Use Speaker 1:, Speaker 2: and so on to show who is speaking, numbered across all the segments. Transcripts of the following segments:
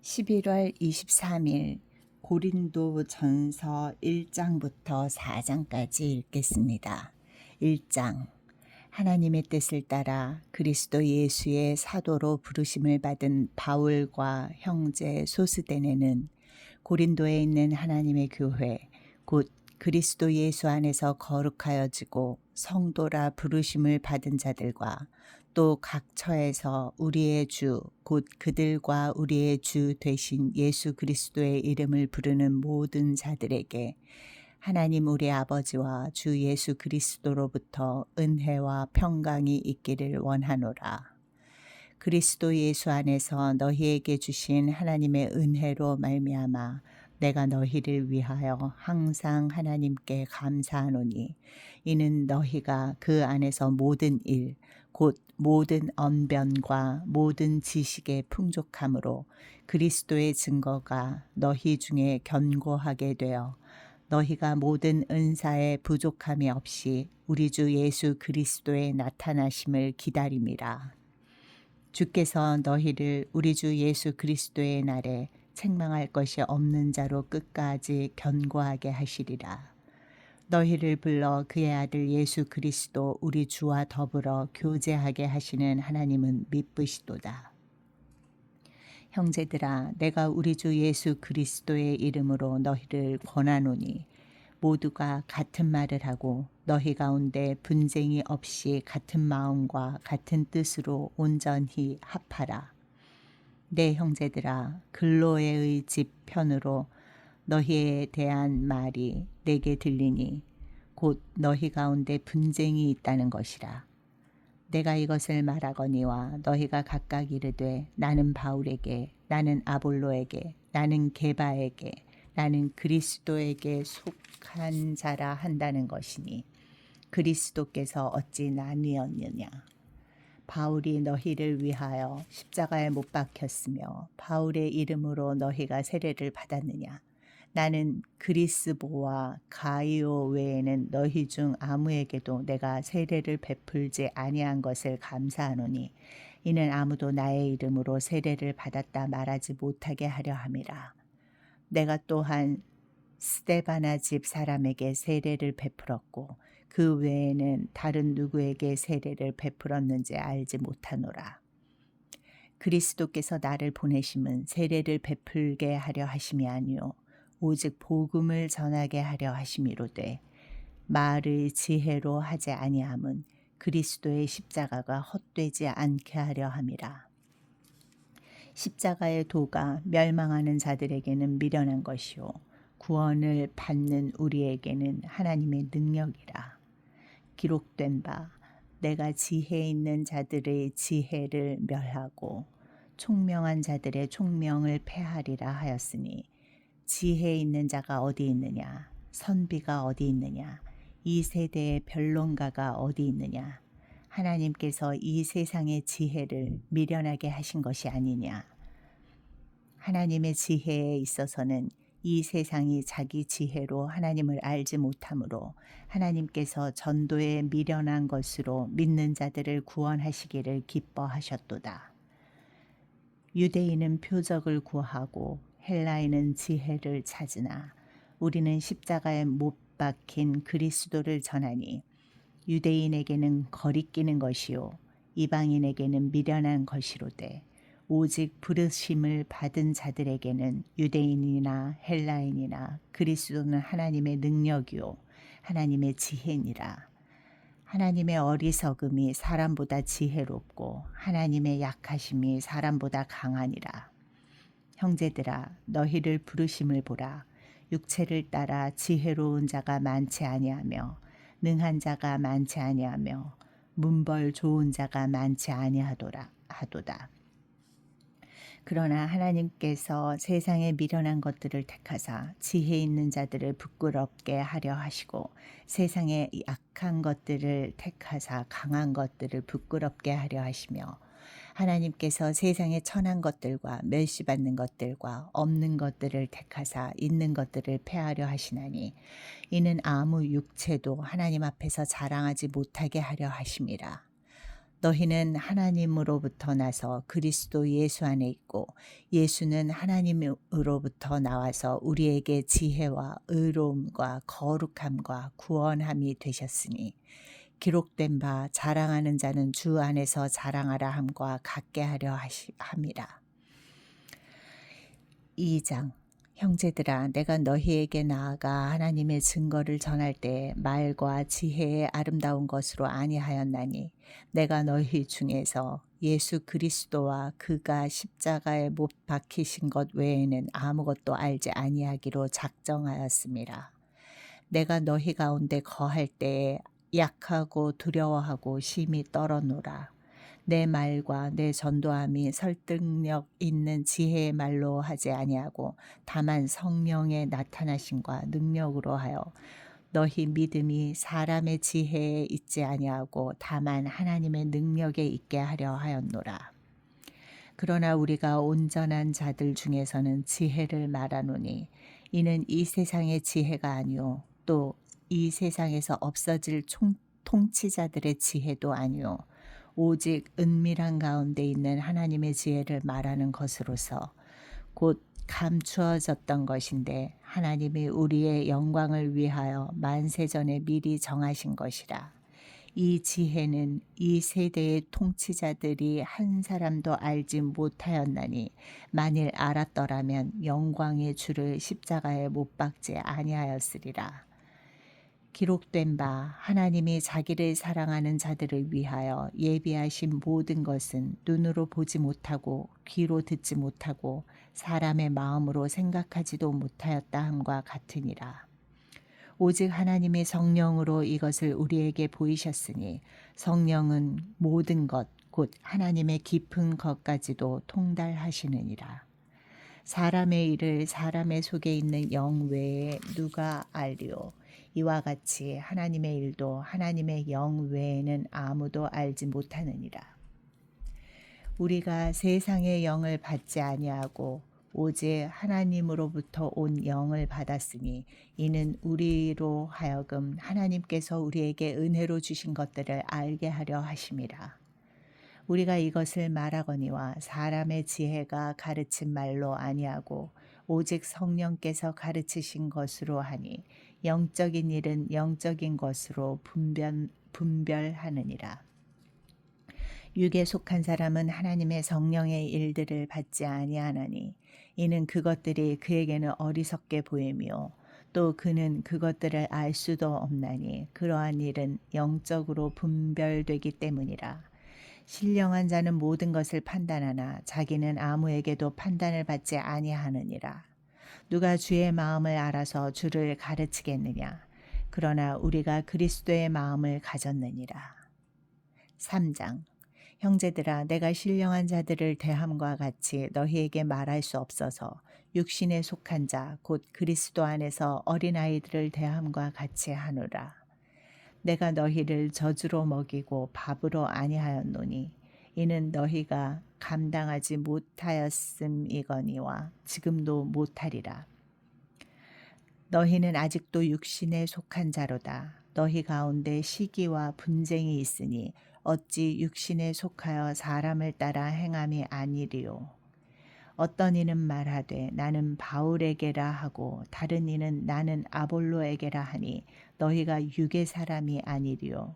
Speaker 1: 11월 23일 고린도 전서 1장부터 4장까지 읽겠습니다. 1장. 하나님의 뜻을 따라 그리스도 예수의 사도로 부르심을 받은 바울과 형제 소스데네는 고린도에 있는 하나님의 교회 곧 그리스도 예수 안에서 거룩하여지고 성도라 부르심을 받은 자들과 또 각 처에서 우리의 주 곧 그들과 우리의 주 되신 예수 그리스도의 이름을 부르는 모든 자들에게 하나님 우리 아버지와 주 예수 그리스도로부터 은혜와 평강이 있기를 원하노라. 그리스도 예수 안에서 너희에게 주신 하나님의 은혜로 말미암아 내가 너희를 위하여 항상 하나님께 감사하노니 이는 너희가 그 안에서 모든 일 곧 모든 언변과 모든 지식의 풍족함으로 그리스도의 증거가 너희 중에 견고하게 되어 너희가 모든 은사에 부족함이 없이 우리 주 예수 그리스도의 나타나심을 기다림이라. 주께서 너희를 우리 주 예수 그리스도의 날에 책망할 것이 없는 자로 끝까지 견고하게 하시리라. 너희를 불러 그의 아들 예수 그리스도 우리 주와 더불어 교제하게 하시는 하나님은 미쁘시도다. 형제들아, 내가 우리 주 예수 그리스도의 이름으로 너희를 권하노니 모두가 같은 말을 하고 너희 가운데 분쟁이 없이 같은 마음과 같은 뜻으로 온전히 합하라. 내 형제들아, 글로에의 집 편으로 너희에 대한 말이 내게 들리니 곧 너희 가운데 분쟁이 있다는 것이라. 내가 이것을 말하거니와 너희가 각각 이르되 나는 바울에게, 나는 아볼로에게, 나는 게바에게, 나는 그리스도에게 속한 자라 한다는 것이니 그리스도께서 어찌 나뉘었느냐. 바울이 너희를 위하여 십자가에 못 박혔으며 바울의 이름으로 너희가 세례를 받았느냐. 나는 그리스보와 가이오 외에는 너희 중 아무에게도 내가 세례를 베풀지 아니한 것을 감사하노니 이는 아무도 나의 이름으로 세례를 받았다 말하지 못하게 하려 함이라. 내가 또한 스데바나 집 사람에게 세례를 베풀었고 그 외에는 다른 누구에게 세례를 베풀었는지 알지 못하노라. 그리스도께서 나를 보내심은 세례를 베풀게 하려 하심이 아니요 오직 복음을 전하게 하려 하심이로되 말의 지혜로 하지 아니함은 그리스도의 십자가가 헛되지 않게 하려 함이라. 십자가의 도가 멸망하는 자들에게는 미련한 것이요 구원을 받는 우리에게는 하나님의 능력이라. 기록된 바 내가 지혜 있는 자들의 지혜를 멸하고 총명한 자들의 총명을 패하리라 하였으니 지혜 있는 자가 어디 있느냐 선비가 어디 있느냐 이 세대의 변론가가 어디 있느냐 하나님께서 이 세상의 지혜를 미련하게 하신 것이 아니냐. 하나님의 지혜에 있어서는 이 세상이 자기 지혜로 하나님을 알지 못하므로 하나님께서 전도에 미련한 것으로 믿는 자들을 구원하시기를 기뻐하셨도다. 유대인은 표적을 구하고 헬라인은 지혜를 찾으나 우리는 십자가에 못 박힌 그리스도를 전하니 유대인에게는 거리끼는 것이요 이방인에게는 미련한 것이로되 오직 부르심을 받은 자들에게는 유대인이나 헬라인이나 그리스도는 하나님의 능력이요 하나님의 지혜니라. 하나님의 어리석음이 사람보다 지혜롭고 하나님의 약하심이 사람보다 강하니라. 형제들아 너희를 부르심을 보라. 육체를 따라 지혜로운 자가 많지 아니하며 능한 자가 많지 아니하며 문벌 좋은 자가 많지 아니하도다. 그러나 하나님께서 세상에 미련한 것들을 택하사 지혜 있는 자들을 부끄럽게 하려 하시고 세상에 약한 것들을 택하사 강한 것들을 부끄럽게 하려 하시며 하나님께서 세상에 천한 것들과 멸시받는 것들과 없는 것들을 택하사 있는 것들을 패하려 하시나니 이는 아무 육체도 하나님 앞에서 자랑하지 못하게 하려 하심이라. 너희는 하나님으로부터 나서 그리스도 예수 안에 있고 예수는 하나님으로부터 나와서 우리에게 지혜와 의로움과 거룩함과 구원함이 되셨으니 기록된 바 자랑하는 자는 주 안에서 자랑하라 함과 같게 하려 함이라. 2장. 형제들아, 내가 너희에게 나아가 하나님의 증거를 전할 때 말과 지혜의 아름다운 것으로 아니하였나니 내가 너희 중에서 예수 그리스도와 그가 십자가에 못 박히신 것 외에는 아무것도 알지 아니하기로 작정하였습니다. 내가 너희 가운데 거할 때에 약하고 두려워하고 심히 떨어노라. 내 말과 내 전도함이 설득력 있는 지혜의 말로 하지 아니하고 다만 성령의 나타나심과 능력으로 하여 너희 믿음이 사람의 지혜에 있지 아니하고 다만 하나님의 능력에 있게 하려 하였노라. 그러나 우리가 온전한 자들 중에서는 지혜를 말하노니 이는 이 세상의 지혜가 아니요 또 이 세상에서 없어질 통치자들의 지혜도 아니요 오직 은밀한 가운데 있는 하나님의 지혜를 말하는 것으로서 곧 감추어졌던 것인데 하나님이 우리의 영광을 위하여 만세전에 미리 정하신 것이라. 이 지혜는 이 세대의 통치자들이 한 사람도 알지 못하였나니 만일 알았더라면 영광의 주를 십자가에 못 박지 아니하였으리라. 기록된 바 하나님이 자기를 사랑하는 자들을 위하여 예비하신 모든 것은 눈으로 보지 못하고 귀로 듣지 못하고 사람의 마음으로 생각하지도 못하였다 함과 같으니라. 오직 하나님의 성령으로 이것을 우리에게 보이셨으니 성령은 모든 것 곧 하나님의 깊은 것까지도 통달하시느니라. 사람의 일을 사람의 속에 있는 영 외에 누가 알리오? 이와 같이 하나님의 일도 하나님의 영 외에는 아무도 알지 못하느니라. 우리가 세상의 영을 받지 아니하고 오직 하나님으로부터 온 영을 받았으니 이는 우리로 하여금 하나님께서 우리에게 은혜로 주신 것들을 알게 하려 하심이라. 우리가 이것을 말하거니와 사람의 지혜가 가르친 말로 아니하고 오직 성령께서 가르치신 것으로 하니 영적인 일은 영적인 것으로 분별하느니라. 육에 속한 사람은 하나님의 성령의 일들을 받지 아니하나니 이는 그것들이 그에게는 어리석게 보이며 또 그는 그것들을 알 수도 없나니 그러한 일은 영적으로 분별되기 때문이라. 신령한 자는 모든 것을 판단하나 자기는 아무에게도 판단을 받지 아니하느니라. 누가 주의 마음을 알아서 주를 가르치겠느냐? 그러나 우리가 그리스도의 마음을 가졌느니라. 3장. 형제들아, 내가 신령한 자들을 대함과 같이 너희에게 말할 수 없어서 육신에 속한 자 곧 그리스도 안에서 어린아이들을 대함과 같이 하노라. 내가 너희를 젖으로 먹이고 밥으로 아니하였노니 이는 너희가 감당하지 못하였음이거니와 지금도 못하리라. 너희는 아직도 육신에 속한 자로다. 너희 가운데 시기와 분쟁이 있으니 어찌 육신에 속하여 사람을 따라 행함이 아니리요. 어떤 이는 말하되 나는 바울에게라 하고 다른 이는 나는 아볼로에게라 하니 너희가 육의 사람이 아니리요.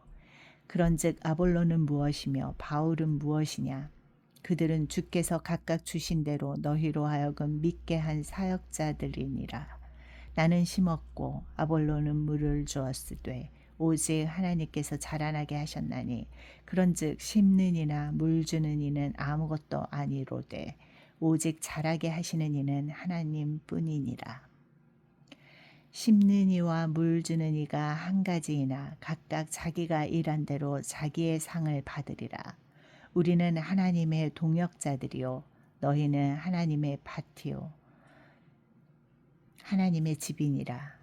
Speaker 1: 그런즉 아볼로는 무엇이며 바울은 무엇이냐? 그들은 주께서 각각 주신 대로 너희로 하여금 믿게 한 사역자들이니라. 나는 심었고 아볼로는 물을 주었으되 오직 하나님께서 자라나게 하셨나니 그런즉 심는 이나 물 주는 이는 아무것도 아니로되 오직 자라게 하시는 이는 하나님뿐이니라. 심는 이와 물 주는 이가 한 가지이나 각각 자기가 일한 대로 자기의 상을 받으리라. 우리는 하나님의 동역자들이요 너희는 하나님의 밭이요 하나님의 집이니라.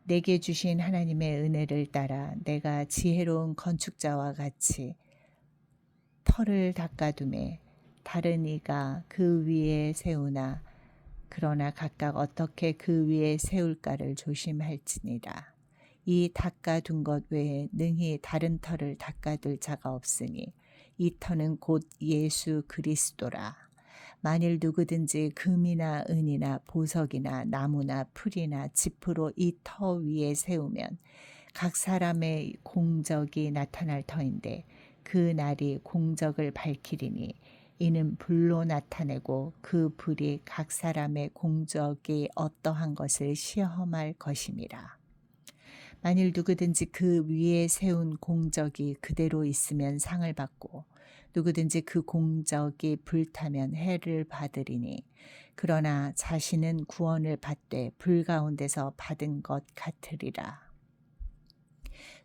Speaker 1: 내게 주신 하나님의 은혜를 따라 내가 지혜로운 건축자와 같이 터를 닦아두매 다른 이가 그 위에 세우나 그러나 각각 어떻게 그 위에 세울까를 조심할지니라. 이 닦아둔 것 외에 능히 다른 터를 닦아둘 자가 없으니 이 터는 곧 예수 그리스도라. 만일 누구든지 금이나 은이나 보석이나 나무나 풀이나 짚으로 이 터 위에 세우면 각 사람의 공적이 나타날 터인데 그 날이 공적을 밝히리니 이는 불로 나타내고 그 불이 각 사람의 공적이 어떠한 것을 시험할 것임이라. 만일 누구든지 그 위에 세운 공적이 그대로 있으면 상을 받고 누구든지 그 공적이 불타면 해를 받으리니 그러나 자신은 구원을 받되 불 가운데서 받은 것 같으리라.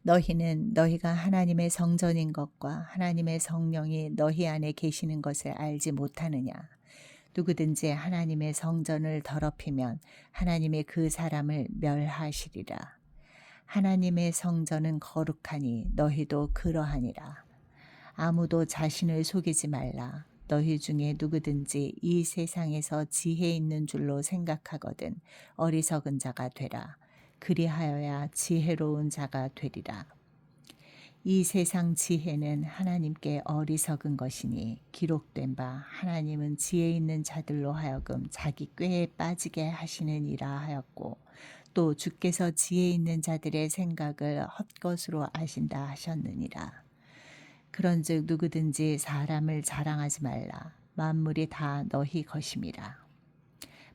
Speaker 1: 너희는 너희가 하나님의 성전인 것과 하나님의 성령이 너희 안에 계시는 것을 알지 못하느냐. 누구든지 하나님의 성전을 더럽히면 하나님이 그 사람을 멸하시리라. 하나님의 성전은 거룩하니 너희도 그러하니라. 아무도 자신을 속이지 말라. 너희 중에 누구든지 이 세상에서 지혜 있는 줄로 생각하거든 어리석은 자가 되라. 그리하여야 지혜로운 자가 되리라. 이 세상 지혜는 하나님께 어리석은 것이니 기록된 바 하나님은 지혜 있는 자들로 하여금 자기 꾀에 빠지게 하시느니라 하였고 또 주께서 지혜 있는 자들의 생각을 헛것으로 아신다 하셨느니라. 그런즉 누구든지 사람을 자랑하지 말라. 만물이 다 너희 것임이라.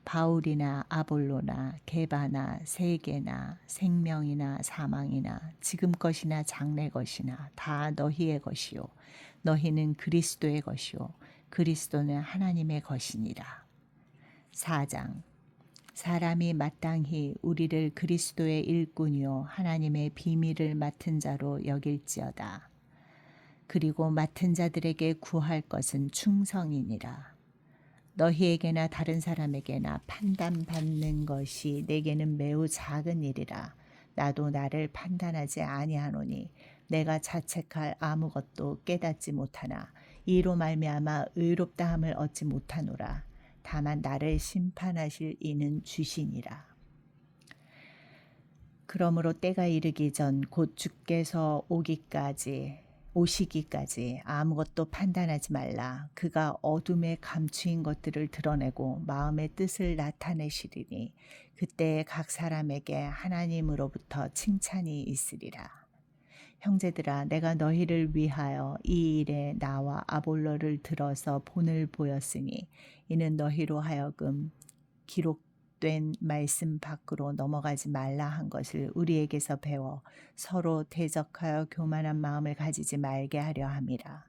Speaker 1: 바울이나 아볼로나 게바나 세계나 생명이나 사망이나 지금 것이나 장래 것이나 다 너희의 것이요 너희는 그리스도의 것이요 그리스도는 하나님의 것이니라. 4장. 사람이 마땅히 우리를 그리스도의 일꾼이요 하나님의 비밀을 맡은 자로 여길지어다. 그리고 맡은 자들에게 구할 것은 충성이니라. 너희에게나 다른 사람에게나 판단받는 것이 내게는 매우 작은 일이라. 나도 나를 판단하지 아니하노니 내가 자책할 아무것도 깨닫지 못하나 이로 말미암아 의롭다함을 얻지 못하노라. 다만 나를 심판하실 이는 주시니라. 그러므로 때가 이르기 전 곧 주께서 오시기까지 아무것도 판단하지 말라. 그가 어둠에 감추인 것들을 드러내고 마음의 뜻을 나타내시리니 그때 각 사람에게 하나님으로부터 칭찬이 있으리라. 형제들아, 내가 너희를 위하여 이 일에 나와 아볼로를 들어서 본을 보였으니 이는 너희로 하여금 기록된 말씀 밖으로 넘어가지 말라 한 것을 우리에게서 배워 서로 대적하여 교만한 마음을 가지지 말게 하려 함이라.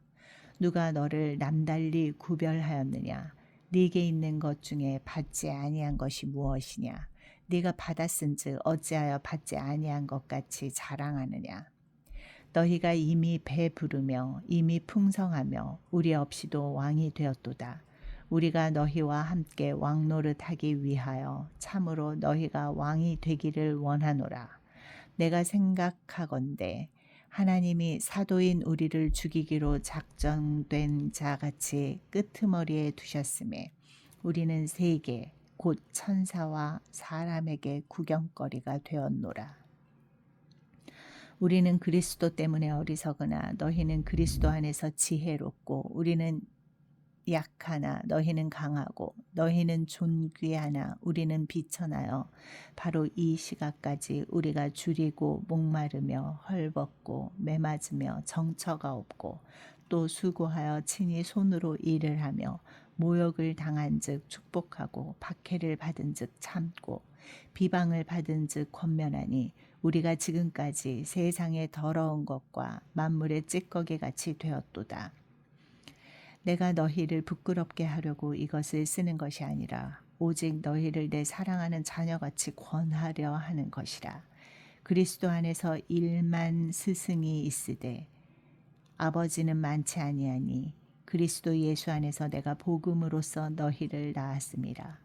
Speaker 1: 누가 너를 남달리 구별하였느냐? 네게 있는 것 중에 받지 아니한 것이 무엇이냐? 네가 받았은즉 어찌하여 받지 아니한 것 같이 자랑하느냐? 너희가 이미 배부르며 이미 풍성하며 우리 없이도 왕이 되었도다. 우리가 너희와 함께 왕노릇하기 위하여 참으로 너희가 왕이 되기를 원하노라. 내가 생각하건대 하나님이 사도인 우리를 죽이기로 작정된 자같이 끄트머리에 두셨음에 우리는 세계 곧 천사와 사람에게 구경거리가 되었노라. 우리는 그리스도 때문에 어리석으나 너희는 그리스도 안에서 지혜롭고 우리는 약하나 너희는 강하고 너희는 존귀하나 우리는 비천하여 바로 이 시각까지 우리가 줄이고 목마르며 헐벗고 매맞으며 정처가 없고 또 수고하여 친히 손으로 일을 하며 모욕을 당한즉 축복하고 박해를 받은즉 참고 비방을 받은즉 권면하니 우리가 지금까지 세상의 더러운 것과 만물의 찌꺼기 같이 되었도다. 내가 너희를 부끄럽게 하려고 이것을 쓰는 것이 아니라 오직 너희를 내 사랑하는 자녀같이 권하려 하는 것이라. 그리스도 안에서 1만 스승이 있으되 아버지는 많지 아니하니 그리스도 예수 안에서 내가 복음으로써 너희를 낳았음이라.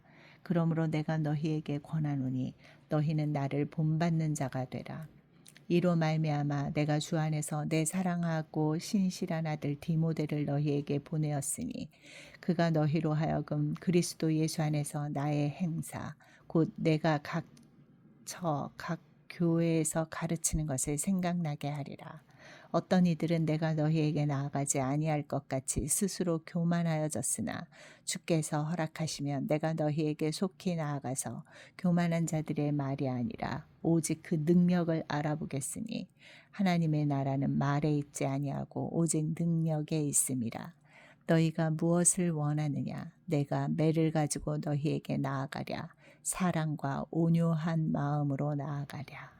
Speaker 1: 그러므로 내가 너희에게 권하노니 너희는 나를 본받는 자가 되라. 이로 말미암아 내가 주 안에서 내 사랑하고 신실한 아들 디모데를 너희에게 보내었으니 그가 너희로 하여금 그리스도 예수 안에서 나의 행사 곧 내가 각 교회에서 가르치는 것을 생각나게 하리라. 어떤 이들은 내가 너희에게 나아가지 아니할 것 같이 스스로 교만하여졌으나 주께서 허락하시면 내가 너희에게 속히 나아가서 교만한 자들의 말이 아니라 오직 그 능력을 알아보겠으니 하나님의 나라는 말에 있지 아니하고 오직 능력에 있음이라. 너희가 무엇을 원하느냐? 내가 매를 가지고 너희에게 나아가랴. 사랑과 온유한 마음으로 나아가랴.